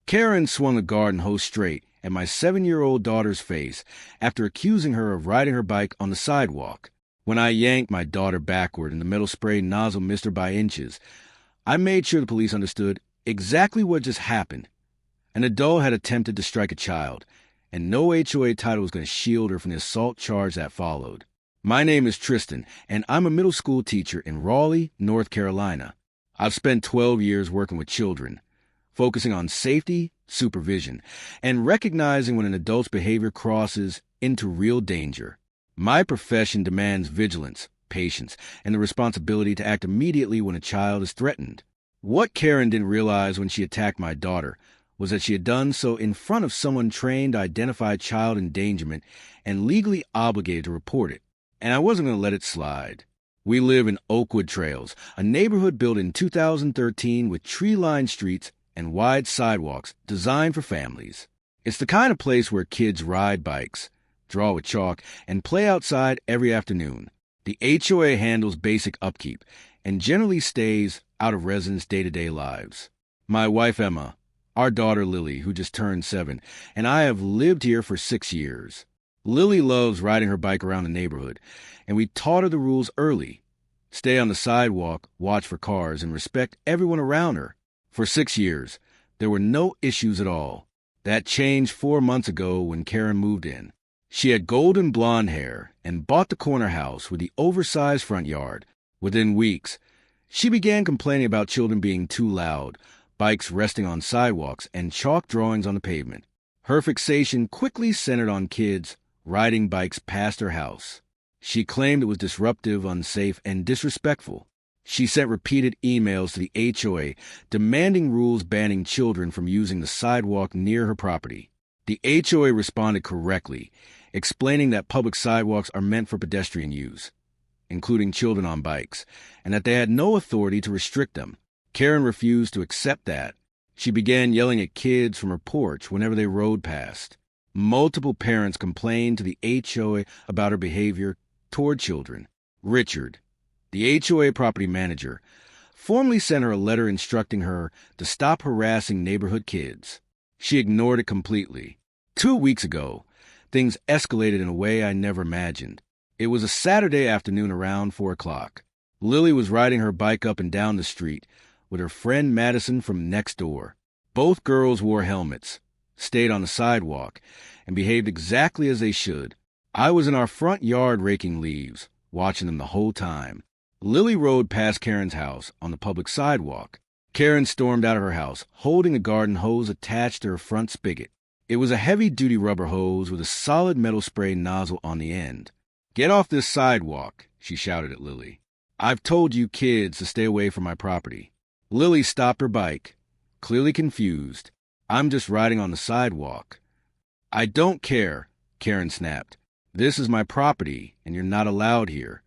Karen swung a garden hose straight at my 7-year-old daughter's face after accusing her of riding her bike on the sidewalk. When I yanked my daughter backward and the metal spray nozzle missed her by inches, I made sure the police understood exactly what just happened. An adult had attempted to strike a child, and no HOA title was going to shield her from the assault charge that followed. My name is Tristan, and I'm a middle school teacher in Raleigh, North Carolina. I've spent 12 years working with children, focusing on safety, supervision, and recognizing when an adult's behavior crosses into real danger. My profession demands vigilance, patience, and the responsibility to act immediately when a child is threatened. What Karen didn't realize when she attacked my daughter was that she had done so in front of someone trained to identify child endangerment and legally obligated to report it. And I wasn't going to let it slide. We live in Oakwood Trails, a neighborhood built in 2013 with tree-lined streets and wide sidewalks designed for families. It's the kind of place where kids ride bikes, draw with chalk, and play outside every afternoon. The HOA handles basic upkeep and generally stays out of residents' day-to-day lives. My wife, Emma, our daughter, Lily, who just turned 7, and I have lived here for 6 years. Lily loves riding her bike around the neighborhood, and we taught her the rules early. Stay on the sidewalk, watch for cars, and respect everyone around her. For 6 years, there were no issues at all. That changed 4 months ago when Karen moved in. She had golden blonde hair and bought the corner house with the oversized front yard. Within weeks, she began complaining about children being too loud, bikes resting on sidewalks, and chalk drawings on the pavement. Her fixation quickly centered on kids riding bikes past her house. She claimed it was disruptive, unsafe, and disrespectful. She sent repeated emails to the HOA demanding rules banning children from using the sidewalk near her property. The HOA responded correctly, explaining that public sidewalks are meant for pedestrian use, including children on bikes, and that they had no authority to restrict them. Karen refused to accept that. She began yelling at kids from her porch whenever they rode past. Multiple parents complained to the HOA about her behavior toward children. Richard, the HOA property manager, formally sent her a letter instructing her to stop harassing neighborhood kids. She ignored it completely. 2 weeks ago, things escalated in a way I never imagined. It was a Saturday afternoon around 4 o'clock. Lily was riding her bike up and down the street with her friend Madison from next door. Both girls wore helmets, stayed on the sidewalk, and behaved exactly as they should. I was in our front yard raking leaves, watching them the whole time. Lily rode past Karen's house on the public sidewalk. Karen stormed out of her house, holding a garden hose attached to her front spigot. It was a heavy-duty rubber hose with a solid metal spray nozzle on the end. "Get off this sidewalk," she shouted at Lily. "I've told you kids to stay away from my property." Lily stopped her bike, clearly confused. "I'm just riding on the sidewalk." "I don't care," Karen snapped. "This is my property, and you're not allowed here."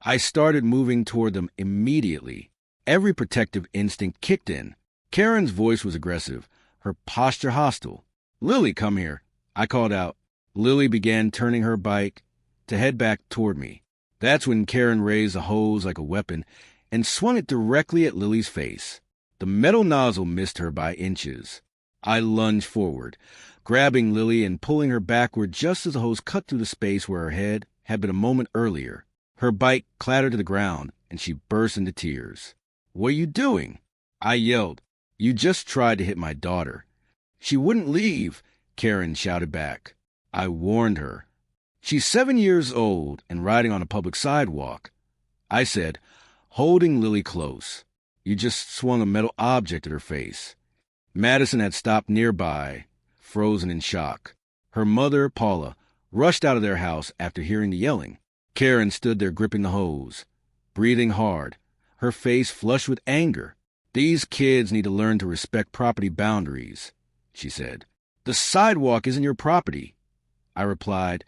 I started moving toward them immediately. Every protective instinct kicked in. Karen's voice was aggressive, her posture hostile. "Lily, come here," I called out. Lily began turning her bike to head back toward me. That's when Karen raised the hose like a weapon and swung it directly at Lily's face. The metal nozzle missed her by inches. I lunged forward, grabbing Lily and pulling her backward just as the hose cut through the space where her head had been a moment earlier. Her bike clattered to the ground, and she burst into tears. "What are you doing?" I yelled. "You just tried to hit my daughter." "She wouldn't leave," Karen shouted back. I warned her. "She's 7 years old and riding on a public sidewalk," I said, holding Lily close. "You just swung a metal object at her face." Madison had stopped nearby, frozen in shock. Her mother, Paula, rushed out of their house after hearing the yelling. Karen stood there gripping the hose, breathing hard, her face flushed with anger. "These kids need to learn to respect property boundaries," she said. "The sidewalk isn't your property," I replied,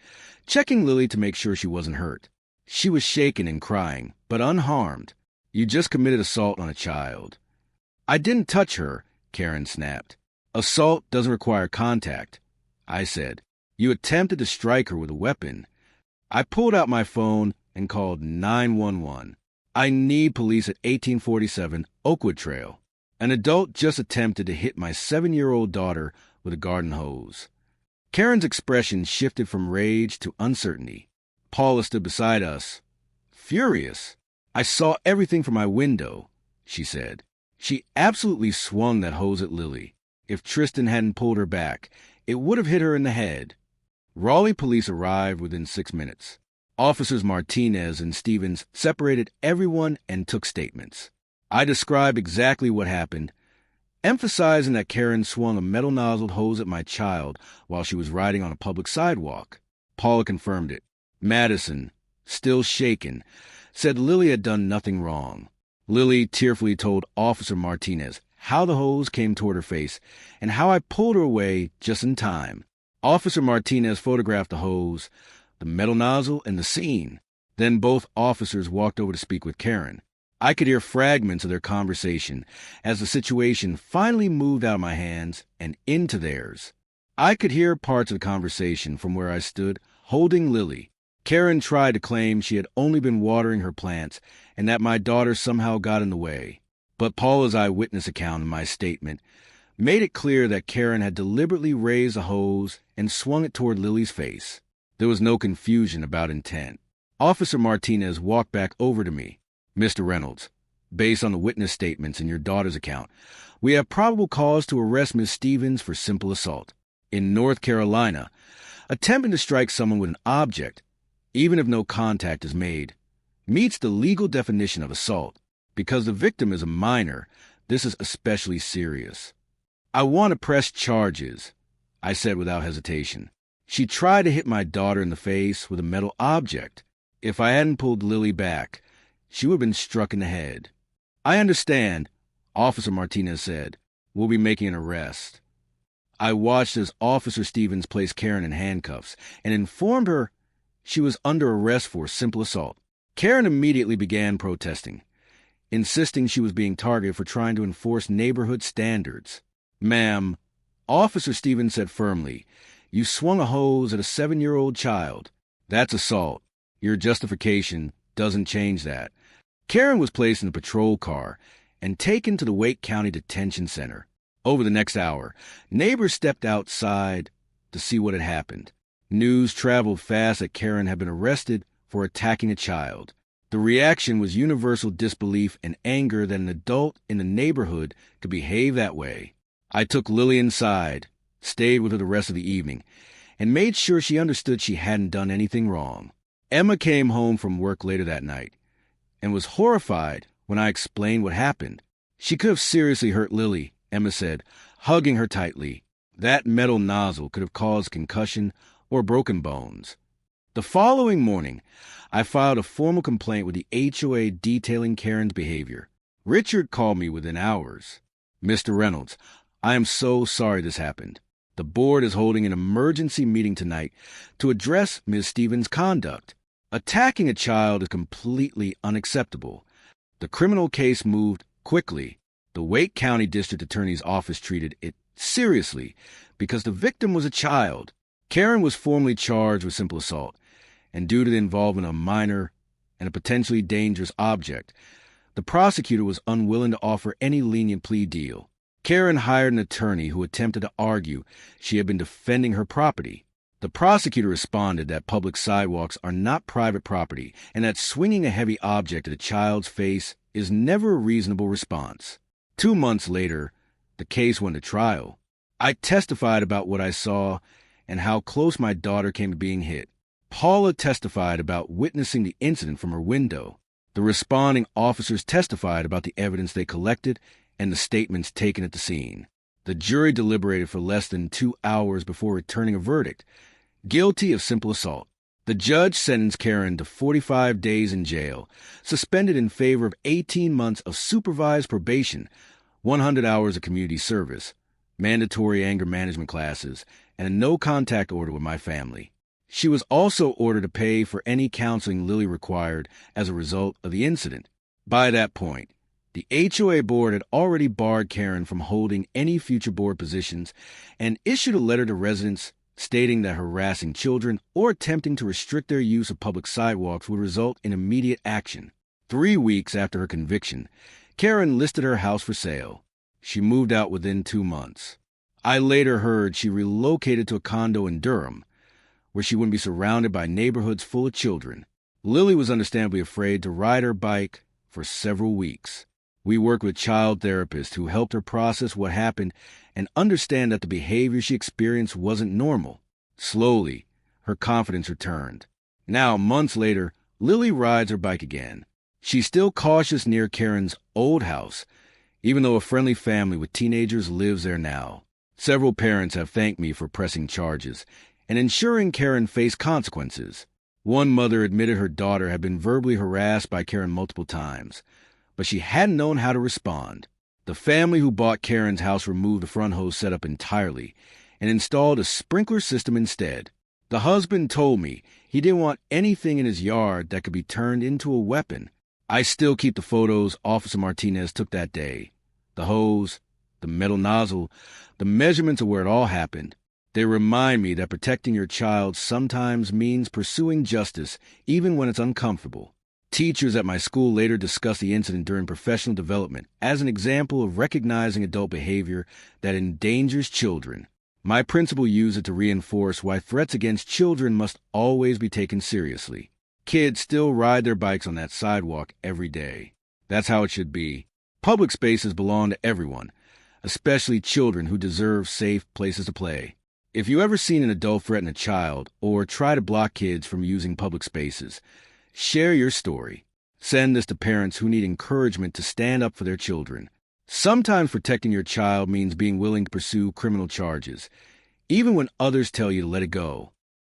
checking Lily to make sure she wasn't hurt. She was shaken and crying, but unharmed. "You just committed assault on a child." "I didn't touch her," Karen snapped. "Assault doesn't require contact," I said. "You attempted to strike her with a weapon." I pulled out my phone and called 911. "I need police at 1847 Oakwood Trail." An adult just attempted to hit my 7-year-old daughter with a garden hose. Karen's expression shifted from rage to uncertainty. Paula stood beside us, furious. "I saw everything from my window," she said. She absolutely swung that hose at Lily. If Tristan hadn't pulled her back, it would have hit her in the head. Raleigh police arrived within 6 minutes. Officers Martinez and Stevens separated everyone and took statements. I described exactly what happened, emphasizing that Karen swung a metal-nozzled hose at my child while she was riding on a public sidewalk. Paula confirmed it. Madison, still shaken, said Lily had done nothing wrong. Lily tearfully told Officer Martinez how the hose came toward her face and how I pulled her away just in time. Officer Martinez photographed the hose, the metal nozzle, and the scene. Then both officers walked over to speak with Karen. I could hear fragments of their conversation as the situation finally moved out of my hands and into theirs. I could hear parts of the conversation from where I stood, holding Lily. Karen tried to claim she had only been watering her plants and that my daughter somehow got in the way. But Paula's eyewitness account in my statement made it clear that Karen had deliberately raised the hose and swung it toward Lily's face. There was no confusion about intent. Officer Martinez walked back over to me. "Mr. Reynolds, based on the witness statements in your daughter's account, we have probable cause to arrest Ms. Stevens for simple assault. In North Carolina, attempting to strike someone with an object, even if no contact is made, meets the legal definition of assault. Because the victim is a minor, this is especially serious. I want to press charges," I said without hesitation. "She tried to hit my daughter in the face with a metal object. If I hadn't pulled Lily back, she would have been struck in the head." "I understand," Officer Martinez said. "We'll be making an arrest." I watched as Officer Stevens placed Karen in handcuffs and informed her she was under arrest for simple assault. Karen immediately began protesting, insisting she was being targeted for trying to enforce neighborhood standards. "Ma'am," Officer Stevens said firmly, "you swung a hose at a 7-year-old child. That's assault. Your justification doesn't change that." Karen was placed in a patrol car and taken to the Wake County Detention Center. Over the next hour, neighbors stepped outside to see what had happened. News traveled fast that Karen had been arrested for attacking a child. The reaction was universal disbelief and anger that an adult in the neighborhood could behave that way. I took Lily inside, stayed with her the rest of the evening, and made sure she understood she hadn't done anything wrong. Emma came home from work later that night and was horrified when I explained what happened. "She could have seriously hurt Lily," Emma said, hugging her tightly. "That metal nozzle could have caused concussion or broken bones." The following morning, I filed a formal complaint with the HOA detailing Karen's behavior. Richard called me within hours. "Mr. Reynolds, I am so sorry this happened. The board is holding an emergency meeting tonight to address Ms. Stevens' conduct. Attacking a child is completely unacceptable. The criminal case moved quickly. The Wake County District Attorney's Office treated it seriously because the victim was a child. Karen was formally charged with simple assault, and due to the involvement of a minor and a potentially dangerous object, the prosecutor was unwilling to offer any lenient plea deal. Karen hired an attorney who attempted to argue she had been defending her property. The prosecutor responded that public sidewalks are not private property and that swinging a heavy object at a child's face is never a reasonable response. 2 months later, the case went to trial. I testified about what I saw and how close my daughter came to being hit. Paula testified about witnessing the incident from her window. The responding officers testified about the evidence they collected and the statements taken at the scene. The jury deliberated for less than 2 hours before returning a verdict: guilty of simple assault. The judge sentenced Karen to 45 days in jail, suspended in favor of 18 months of supervised probation, 100 hours of community service, mandatory anger management classes, and a no-contact order with my family. She was also ordered to pay for any counseling Lily required as a result of the incident. By that point, the HOA board had already barred Karen from holding any future board positions and issued a letter to residents stating that harassing children or attempting to restrict their use of public sidewalks would result in immediate action. 3 weeks after her conviction, Karen listed her house for sale. She moved out within 2 months. I later heard she relocated to a condo in Durham, where she wouldn't be surrounded by neighborhoods full of children. Lily was understandably afraid to ride her bike for several weeks. We worked with child therapists who helped her process what happened and understand that the behavior she experienced wasn't normal. Slowly, her confidence returned. Now, months later, Lily rides her bike again. She's still cautious near Karen's old house, even though a friendly family with teenagers lives there now. Several parents have thanked me for pressing charges and ensuring Karen faced consequences. One mother admitted her daughter had been verbally harassed by Karen multiple times, but she hadn't known how to respond. The family who bought Karen's house removed the front hose setup entirely and installed a sprinkler system instead. The husband told me he didn't want anything in his yard that could be turned into a weapon. I still keep the photos Officer Martinez took that day. The hose, the metal nozzle, the measurements of where it all happened. They remind me that protecting your child sometimes means pursuing justice, even when it's uncomfortable. Teachers at my school later discussed the incident during professional development as an example of recognizing adult behavior that endangers children. My principal used it to reinforce why threats against children must always be taken seriously. Kids still ride their bikes on that sidewalk every day. That's how it should be. Public spaces belong to everyone, especially children who deserve safe places to play. If you ever seen an adult threaten a child or try to block kids from using public spaces, share your story. Send this to parents who need encouragement to stand up for their children. Sometimes protecting your child means being willing to pursue criminal charges, even when others tell you to let it go.